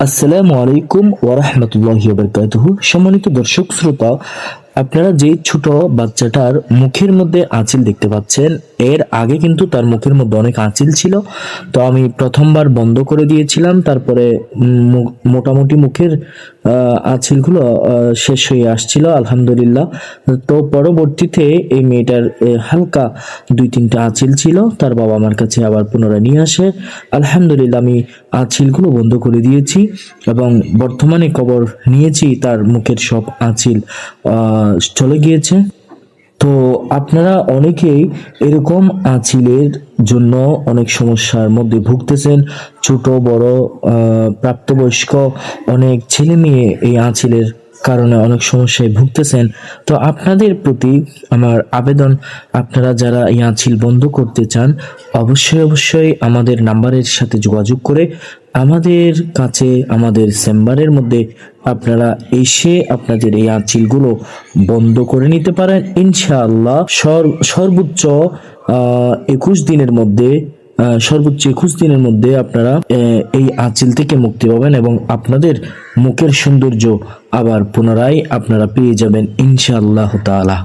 আসসালামু আলাইকুম ওয়া রাহমাতুল্লাহি ওয়া বারাকাতুহু। সম্মানিত দর্শক শ্রোতা, আপনারা যে ছোট বাচ্চাটার মুখের মধ্যে আঁচিল দেখতে পাচ্ছেন, এর আগে কিন্তু তার মুখের মধ্যে অনেক আঁচিল ছিল। তো আমি প্রথমবার বন্ধ করে দিয়েছিলাম, তারপরে মোটামুটি মুখের আঁচিলগুলো শেষ হয়ে আসছিল আলহামদুলিল্লাহ। তো পরবর্তীতে এই মেয়েটার হালকা দুই তিনটা আঁচিল ছিল, তার বাবা আমার কাছে আবার পুনরায় নিয়ে আসে। আলহামদুলিল্লাহ আমি আঁচিলগুলো বন্ধ করে দিয়েছি এবং বর্তমানে খবর নিয়েছি তার মুখের সব আঁচিল চলে গিয়েছে। তো আপনারা অনেকেই এরকম আঁচিলের জন্য অনেক সমস্যার মধ্যে ভুগতেছেন। ছোট বড় প্রাপ্তবয়স্ক অনেক ছেলে মেয়ে এই আঁচিলের কারণে অনেক সমস্যায় ভুগতেছেন। তো আপনাদের প্রতি আমার আবেদন, আপনারা যারা এই আঁচিল বন্ধ করতে চান, অবশ্যই আমাদের নাম্বারের সাথে যোগাযোগ করে আমাদের কাছে আমাদের চেম্বারের মধ্যে আপনারা এসে আপনাদের এই আঁচিলগুলো বন্ধ করে নিতে পারেন ইনশাআল্লাহ। সর্বোচ্চ 21 দিনের মধ্যে আপনারা এই আঁচিল থেকে মুক্তি পাবেন এবং আপনাদের মুখের সৌন্দর্য আবার পুনরায় আপনারা পেয়ে যাবেন ইনশাআল্লাহ তাআলা।